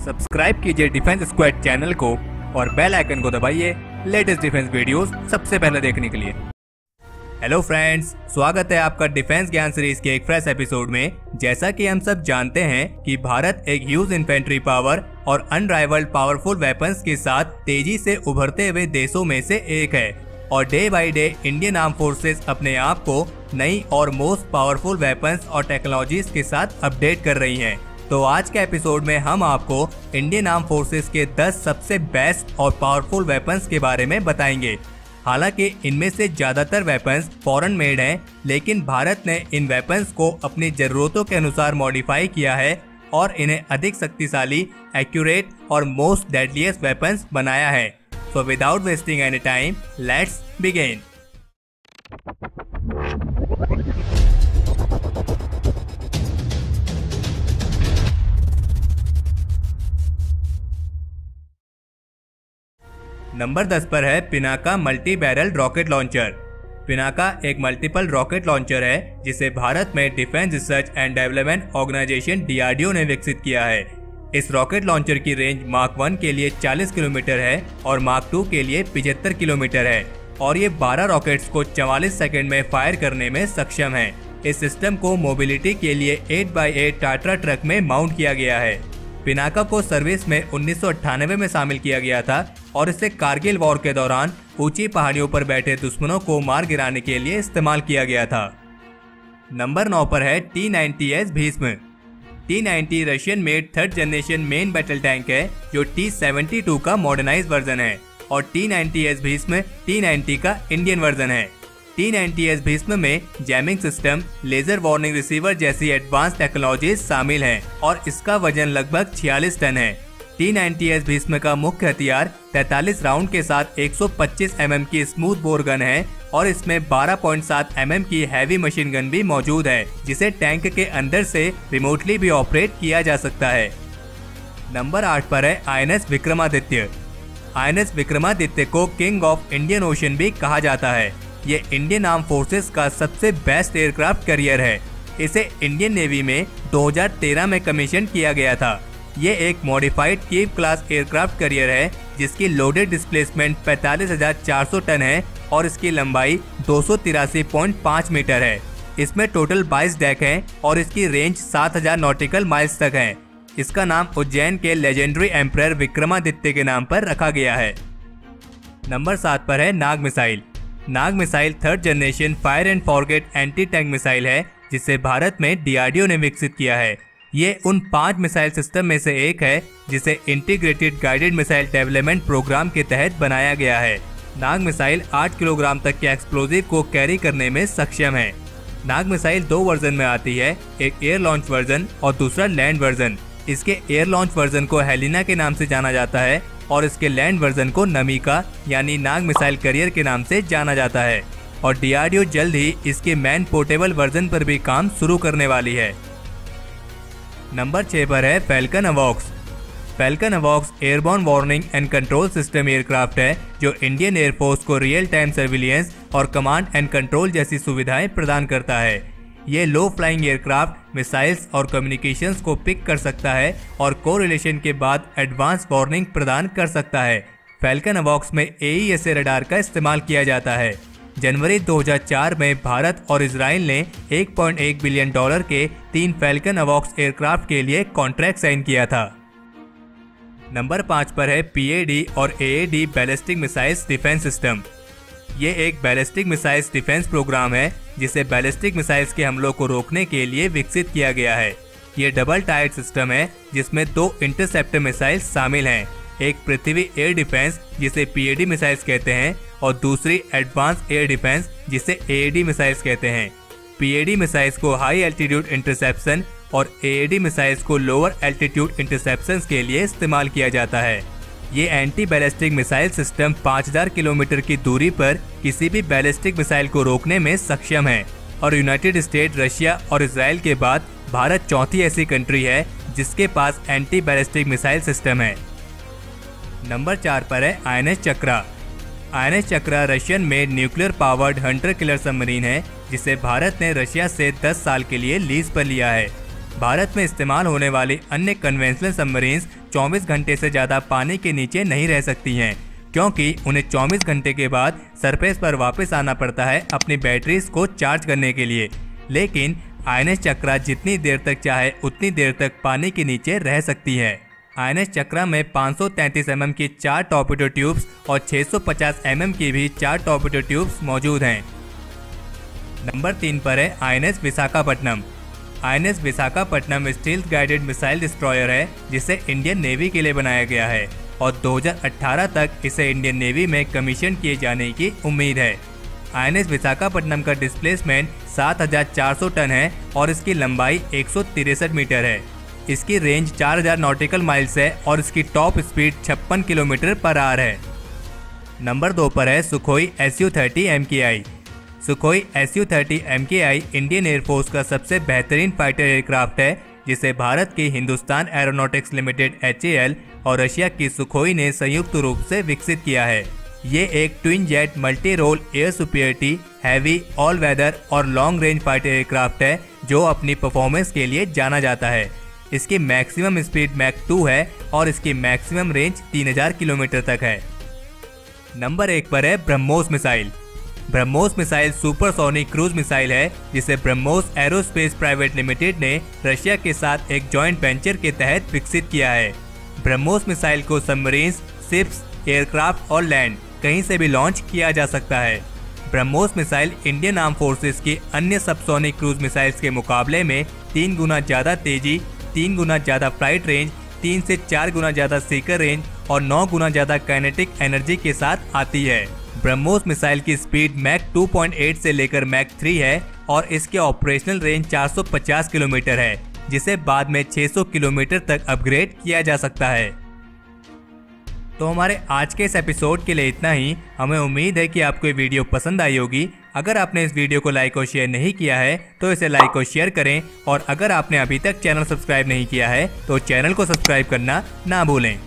Subscribe कीजिए defence squad channel को और बेल आइकन को दबाइए लेटेस्ट डिफेंस वीडियोस सबसे पहले देखने के लिए। हेलो फ्रेंड्स, स्वागत है आपका डिफेंस ज्ञान सीरीज के एक फ्रेश एपिसोड में। जैसा कि हम सब जानते हैं कि भारत एक ह्यूज इन्फेंट्री पावर और अनराइवल्ड पावरफुल वेपन्स के साथ तेजी से उभरते हुए देशों में से एक है और day by day Indian arm forces अपने आप को नई और मोस्ट पावरफुल वेपन्स और टेक्नोलॉजीज के साथ अपडेट कर रही हैं। तो आज के एपिसोड में हम आपको इंडियन आर्म फोर्सेस के 10 सबसे बेस्ट और पावरफुल वेपन्स के बारे में बताएंगे। हालांकि इनमें से ज्यादातर वेपन्स फॉरेन मेड हैं, लेकिन भारत ने इन वेपन्स को अपनी जरूरतों के अनुसार मॉडिफाई किया है और इन्हें अधिक शक्तिशाली, एक्यूरेट और मोस्ट डेडलीस्ट वेपन्स बनाया है। So without wasting any time, let's begin. Number 10 पर है Pinaka multi barrel rocket launcher. Pinaka एक मल्टीपल रॉकेट लॉन्चर है जिसे भारत में defence research and development organisation DRDO ने विकसित किया है। इस रॉकेट लॉन्चर की रेंज मार्क 1 के लिए 40 किलोमीटर है और मार्क 2 के लिए 75 किलोमीटर है और ये 12 रॉकेट्स को 44 सेकंड में फायर करने में सक्षम है। इस सिस्टम को मोबिलिटी के लिए 8x8 टाटा ट्रक में माउंट किया गया है। पिनाका को सर्विस में 1998 में शामिल किया गया था और इसे कारगिल वॉर के दौरान ऊंची पहाड़ियों पर बैठे दुश्मनों को मार गिराने के लिए इस्तेमाल किया गया था। नंबर 9 पर है T-90S Bhishma. T-90 Russian made 3rd generation main battle tank है जो T-72 का मॉडर्नाइज वर्जन है और T-90S भीष्म T-90 का इंडियन वर्जन है। T-90S भीष्म में jamming system, laser warning receiver जैसी एडवांस टेक्नोलॉजीज शामिल हैं और इसका वजन लगभग 46 टन है। T-90S भीष्म का मुख्य हथियार 43 राउंड के साथ 125 mm की स्मूथ बोर गन है और इसमें 12.7 mm की हैवी मशीन गन भी मौजूद है जिसे टैंक के अंदर से रिमोटली भी ऑपरेट किया जा सकता है। नंबर 8 पर है INS विक्रमादित्य। INS विक्रमादित्य को किंग ऑफ इंडियन ओशन भी कहा जाता है। ये इंडियन आर्म फोर्सेस का सबसे बेस्ट एयरक्राफ्ट कैरियर है। इसे इंडियन नेवी में 2013 में कमीशन किया गया था। ये एक modified Kyiv class aircraft carrier है जिसकी लोडेड डिस्प्लेसमेंट 45,400 टन है और इसकी लंबाई 283.5 मीटर है। इसमें टोटल 22 डेक हैं और इसकी रेंज 7,000 नॉटिकल माइल्स तक है। इसका नाम उज्जैन के लेजेंडरी एम्परर विक्रमादित्य के नाम पर रखा गया है। नंबर 7 पर है Nag missile. Nag missile 3rd generation fire and forget anti tank missile है जिसे भारत में DRDO ने विकसित किया है। ये उन 5 मिसाइल सिस्टम में से एक है जिसे integrated guided missile development programme के तहत बनाया गया है। नाग मिसाइल 8 किलोग्राम तक के एक्सप्लोजिव को कैरी करने में सक्षम है। नाग मिसाइल 2 वर्जन में आती है, एक एयर लॉन्च वर्जन और दूसरा लैंड वर्जन। इसके एयर लॉन्च वर्जन को हेलिना के नाम से जाना जाता है और इसके लैंड वर्जन को नमिका यानी नाग मिसाइल कैरियर के नाम से जाना जाता है और DRDO जल्द ही इसके मैन पोर्टेबल वर्जन पर भी काम शुरू करने वाली है। नंबर 6 पर है falcon अवॉक्स। Falcon अवॉक्स airborne warning and control system aircraft है जो इंडियन एयरफोर्स को रियल टाइम सर्विलियंस और कमांड एंड कंट्रोल जैसी सुविधाएं प्रदान करता है। ये लो फ्लाइंग एयरक्राफ्ट मिसाइल्स और कम्युनिकेशंस को पिक कर सकता है और कोरिलेशन के बाद एडवांस वार्निंग प्रदान कर सकता है। फैल्कन अवॉक्स में AESA रडार का इस्तेमाल किया जाता है। जनवरी 2004 में भारत और इजराइल ने $1.1 बिलियन के 3 फैल्कन अवॉक्स एयरक्राफ्ट के लिए कॉन्ट्रैक्ट साइन किया था। नंबर 5 पर है PAD और AAD ballistic missiles defence system. ये एक बैलिस्टिक मिसाइल्स डिफेंस प्रोग्राम है जिसे बैलिस्टिक मिसाइल्स के हमलों को रोकने के लिए विकसित किया गया है। ये डबल टायर्ड सिस्टम है जिसमें 2 इंटरसेप्टर मिसाइल्स शामिल हैं, एक पृथ्वी एयर डिफेंस जिसे PAD मिसाइल्स कहते हैं और दूसरी एडवांस एयर डिफेंस जिसे AAD मिसाइल्स कहते हैं। PAD मिसाइल्स को हाई एल्टीट्यूड इंटरसेप्शन और AAD मिसाइल्स को लोअर एल्टीट्यूड इंटरसेप्शन के लिए इस्तेमाल किया जाता है। ये anti ballistic missile system 5000 kilometre की दूरी पर किसी भी बैलिस्टिक मिसाइल को रोकने में सक्षम है और यूनाइटेड स्टेट, रशिया और इजराइल के बाद भारत चौथी ऐसी कंट्री है जिसके पास एंटी बैलिस्टिक मिसाइल सिस्टम है। नंबर 4 पर है INS Chakra. INS Chakra Russian made nuclear powered hunter killer submarine है जिसे भारत ने रशिया से 10 साल के लिए लीज पर लिया है। भारत में इस्तेमाल होने वाली अन्य कन्वेंशनल सबमरीन्स 24 घंटे से ज़्यादा पानी के नीचे नहीं रह सकती हैं, क्योंकि उन्हें 24 घंटे के बाद सरफेस पर वापस आना पड़ता है अपनी बैटरीज को चार्ज करने के लिए। लेकिन INS चक्रा जितनी देर तक चाहे उतनी देर तक पानी के नीचे रह सकती है। INS चक्रा में 533 mm की 4 टॉर्पेडो ट्यूब्स और 650 mm की भी 4 टॉर्पेडो ट्यूब्स मौजूद हैं। नंबर 3 पर है INS Visakhapatnam. INS Visakhapatnam stealth guided missile destroyer है, जिसे इंडियन नेवी के लिए बनाया गया है और 2018 तक इसे इंडियन नेवी में कमीशन किए जाने की उम्मीद है। INS विशाखापट्टनम का डिस्प्लेसमेंट 7400 टन है और इसकी लंबाई 163 मीटर है। इसकी रेंज 4000 नॉटिकल माइल्स है और इसकी top speed 56 kilometre per hour है। नंबर 2 पर है Sukhoi Su-30 MKI। Sukhoi Su-30 MKI Indian air force का सबसे बेहतरीन फाइटर एयरक्राफ्ट है, जिसे भारत की हिंदुस्तान एरोनॉटिक्स लिमिटेड HAL और रशिया की सुखोई ने संयुक्त रूप से विकसित किया है। ये एक twin jet multi role air superiority, heavy, all weather और लॉन्ग रेंज फाइटर एयरक्राफ्ट है, जो अपनी परफॉर्मेंस के लिए जाना जाता है। इसकी मैक्सिमम स्पीड मैक 2 है और इसकी मैक्सिमम रेंज 3000 किलोमीटर तक है। नंबर 1 पर है BrahMos missile. BrahMos missile supersonic cruise missile है, जिसे ब्रह्मोस एरोस्पेस प्राइवेट लिमिटेड ने रशिया के साथ एक जॉइंट वेंचर के तहत विकसित किया है। ब्रह्मोस मिसाइल को सबमरीन्स, शिप्स, एयरक्राफ्ट और लैंड कहीं से भी लॉन्च किया जा सकता है। BrahMos missile Indian arm forces की अन्य सबसोनिक क्रूज मिसाइल्स के मुकाबले में 3 गुना ज़्यादा तेजी, 3 गुना ज़्यादा फ्लाइट रेंज, 3 से 4 गुना ज़्यादा सीकर रेंज और 9 गुना ज़्यादा काइनेटिक एनर्जी के साथ आती है। ब्रह्मोस मिसाइल की स्पीड मैक 2.8 से लेकर मैक 3 है और इसके ऑपरेशनल रेंज 450 किलोमीटर है, जिसे बाद में 600 किलोमीटर तक अपग्रेड किया जा सकता है। तो हमारे आज के इस एपिसोड के लिए इतना ही। हमें उम्मीद है कि आपको ये वीडियो पसंद आई होगी। अगर आपने इस वीडियो को लाइक और शेयर नहीं किया है तो इसे लाइक और शेयर करें, और अगर आपने अभी तक चैनल सब्सक्राइब नहीं किया है तो चैनल को सब्सक्राइब करना ना भूलें।